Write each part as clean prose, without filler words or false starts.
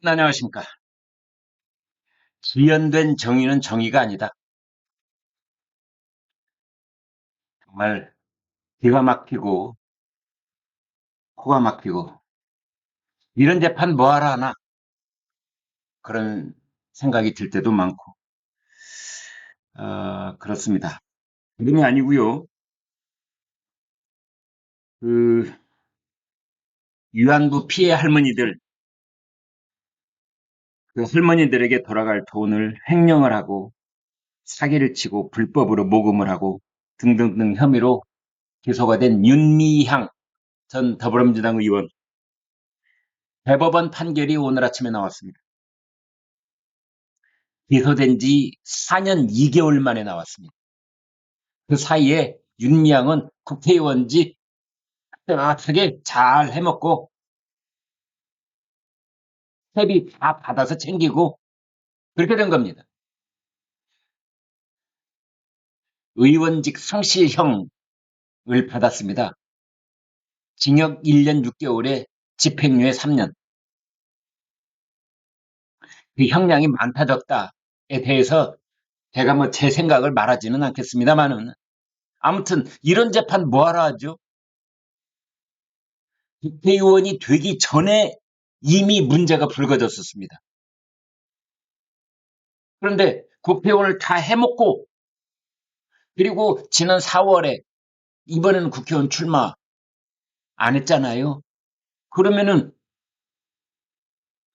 안녕하십니까. 지연된 정의는 정의가 아니다. 정말 기가 막히고 코가 막히고 이런 재판 뭐하러 하나 그런 생각이 들 때도 많고 그렇습니다. 그림이 아니고요. 그 위안부 피해 할머니들 그 할머니들에게 돌아갈 돈을 횡령을 하고 사기를 치고 불법으로 모금을 하고 등등등 혐의로 기소가 된 윤미향 전 더불어민주당 의원 대법원 판결이 오늘 아침에 나왔습니다. 기소된 지 4년 2개월 만에 나왔습니다. 그 사이에 윤미향은 국회의원직 따뜻하게 잘 해먹고 세비 다 받아서 챙기고 그렇게 된 겁니다. 의원직 상실형을 받았습니다. 징역 1년 6개월에 집행유예 3년. 그 형량이 많다 적다에 대해서 제가 뭐 제 생각을 말하지는 않겠습니다만은 아무튼 이런 재판 뭐하러 하죠? 국회의원이 되기 전에 이미 문제가 불거졌었습니다. 그런데 국회의원을 다 해먹고 그리고 지난 4월에 이번에는 국회의원 출마 안 했잖아요. 그러면은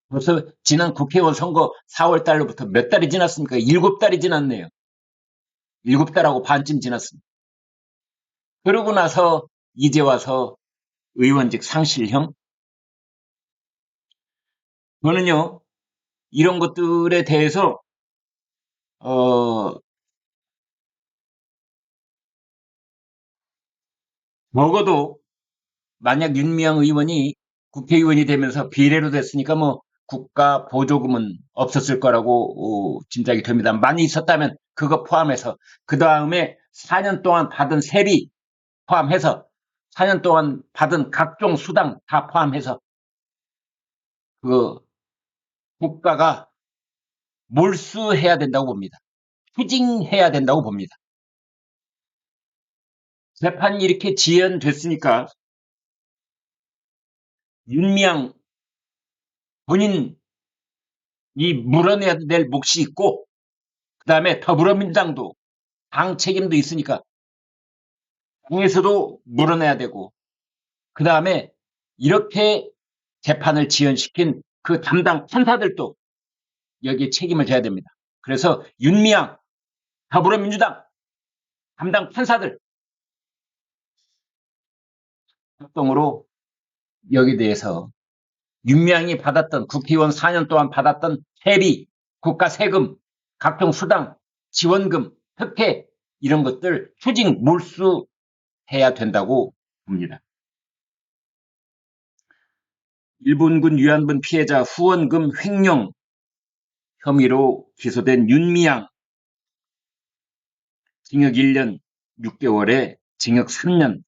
벌써 지난 국회의원 선거 4월 달로부터 몇 달이 지났습니까? 7달이 지났네요. 7달하고 반쯤 지났습니다. 그러고 나서 이제 와서 의원직 상실형? 저는요, 이런 것들에 대해서, 어, 적어도 만약 윤미향 의원이 국회의원이 되면서 비례로 됐으니까 뭐 국가 보조금은 없었을 거라고 짐작이 됩니다. 많이 있었다면 그거 포함해서 그 다음에 4년 동안 받은 세비 포함해서 4년 동안 받은 각종 수당 다 포함해서 그 국가가 몰수해야 된다고 봅니다. 추징해야 된다고 봅니다. 재판이 이렇게 지연됐으니까 윤미향 본인이 물어내야 될 몫이 있고 그 다음에 더불어민주당도 당 책임도 있으니까 당에서도 물어내야 되고 그 다음에 이렇게 재판을 지연시킨 그 담당 판사들도 여기에 책임을 져야 됩니다. 그래서 윤미향 더불어민주당 담당 판사들 합동으로 여기에 대해서 윤미향이 받았던 국회의원 4년 동안 받았던 세비, 국가 세금, 각종 수당, 지원금, 특혜 이런 것들 추징 몰수해야 된다고 봅니다. 일본군 위안부 피해자 후원금 횡령 혐의로 기소된 윤미향 징역 1년 6개월에 징역 3년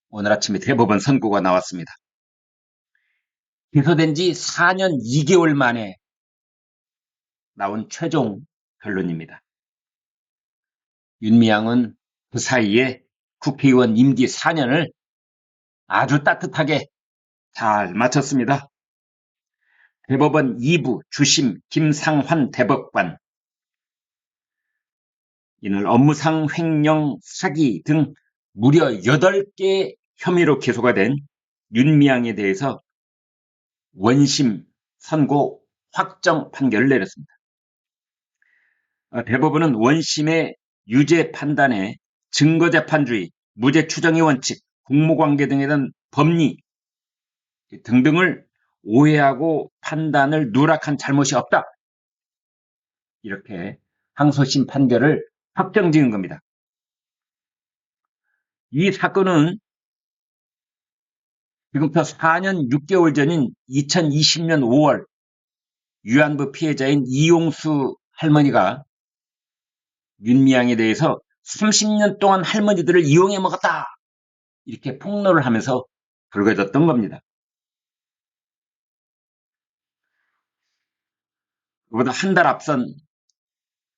오늘 아침에 대법원 선고가 나왔습니다. 기소된 지 4년 2개월 만에 나온 최종 결론입니다. 윤미향은 그 사이에 국회의원 임기 4년을 아주 따뜻하게 잘 마쳤습니다. 대법원 2부 주심 김상환 대법관 이날 업무상 횡령 사기 등 무려 8개 혐의로 기소가 된 윤미향에 대해서 원심 선고 확정 판결을 내렸습니다. 대법원은 원심의 유죄 판단에 증거재판주의, 무죄 추정의 원칙, 공모관계 등에 대한 법리 등등을 오해하고 판단을 누락한 잘못이 없다. 이렇게 항소심 판결을 확정지은 겁니다. 이 사건은 지금부터 4년 6개월 전인 2020년 5월 위안부 피해자인 이용수 할머니가 윤미향에 대해서 30년 동안 할머니들을 이용해 먹었다. 이렇게 폭로를 하면서 불거졌던 겁니다. 그보다 한 달 앞선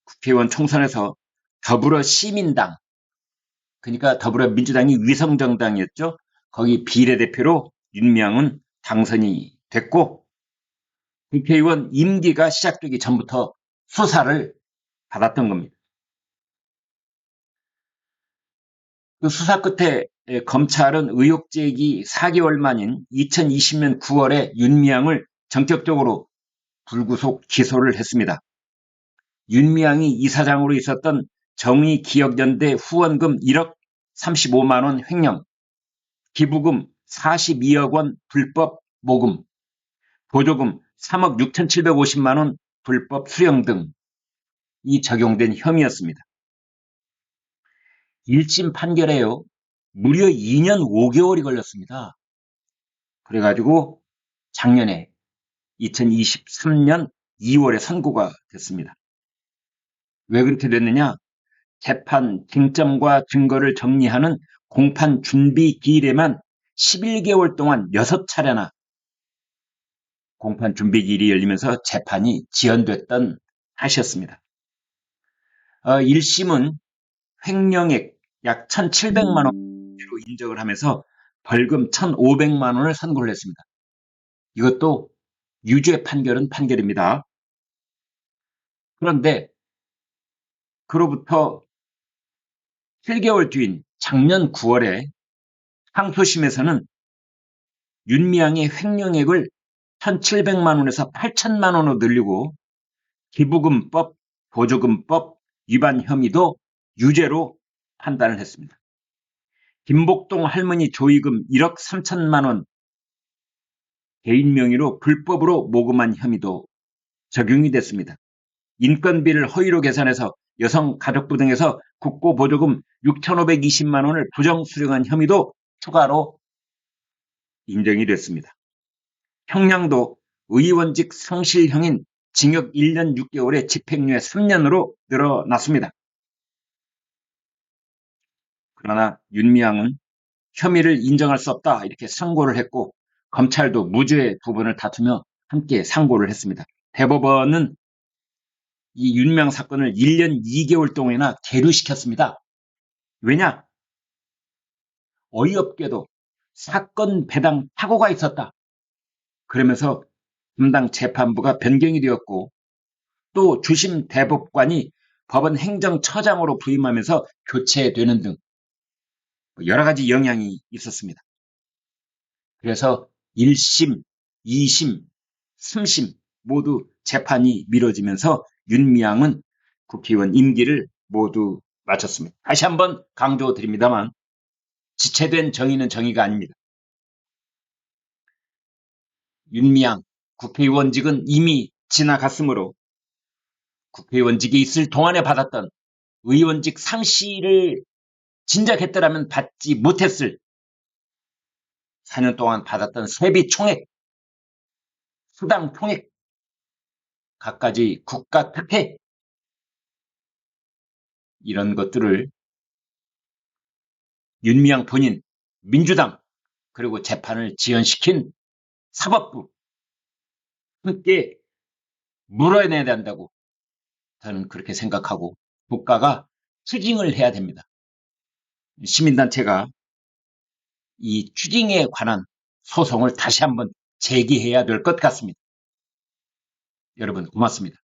국회의원 총선에서 더불어시민당, 그러니까 더불어민주당이 위성정당이었죠. 거기 비례대표로 윤미향은 당선이 됐고 국회의원 임기가 시작되기 전부터 수사를 받았던 겁니다. 그 수사 끝에 검찰은 의혹 제기 4개월 만인 2020년 9월에 윤미향을 전격적으로 불구속 기소를 했습니다. 윤미향이 이사장으로 있었던 정의기억연대 후원금 1억 35만 원 횡령, 기부금 42억 원 불법 모금, 보조금 3억 6,750만 원 불법 수령 등이 적용된 혐의였습니다. 1심 판결에요. 무려 2년 5개월이 걸렸습니다. 그래가지고 작년에 2023년 2월에 선고가 됐습니다. 왜 그렇게 됐느냐? 재판 쟁점과 증거를 정리하는 공판 준비 기일에만 11개월 동안 6차례나 공판 준비 기일이 열리면서 재판이 지연됐던 탓이었습니다. 1심은 횡령액 약 1,700만 원으로 인정을 하면서 벌금 1,500만 원을 선고를 했습니다. 이것도 유죄 판결은 판결입니다. 그런데 그로부터 7개월 뒤인 작년 9월에 항소심에서는 윤미향의 횡령액을 1,700만 원에서 8천만 원으로 늘리고 기부금법, 보조금법 위반 혐의도 유죄로 판단을 했습니다. 김복동 할머니 조의금 1억 3천만 원 개인 명의로 불법으로 모금한 혐의도 적용이 됐습니다. 인건비를 허위로 계산해서 여성가족부 등에서 국고보조금 6,520만 원을 부정 수령한 혐의도 추가로 인정이 됐습니다. 형량도 의원직 상실형인 징역 1년 6개월에 집행유예 3년으로 늘어났습니다. 그러나 윤미향은 혐의를 인정할 수 없다 이렇게 상고를 했고 검찰도 무죄 부분을 다투며 함께 상고를 했습니다. 대법원은 이 윤미향 사건을 1년 2개월 동안이나 계류시켰습니다. 왜냐? 어이없게도 사건 배당 착오가 있었다. 그러면서 담당 재판부가 변경이 되었고 또 주심 대법관이 법원 행정처장으로 부임하면서 교체되는 등 여러 가지 영향이 있었습니다. 그래서 1심, 2심, 3심 모두 재판이 미뤄지면서 윤미향은 국회의원 임기를 모두 마쳤습니다. 다시 한번 강조드립니다만 지체된 정의는 정의가 아닙니다. 윤미향 국회의원직은 이미 지나갔으므로 국회의원직에 있을 동안에 받았던 의원직 상실을 진작 했더라면 받지 못했을 4년 동안 받았던 세비 총액, 수당 총액, 갖가지 국가 특혜 이런 것들을 윤미향 본인, 민주당 그리고 재판을 지연시킨 사법부 함께 물어내야 된다고 저는 그렇게 생각하고 국가가 추징을 해야 됩니다. 시민단체가 이 추징에 관한 소송을 다시 한번 제기해야 될 것 같습니다. 여러분 고맙습니다.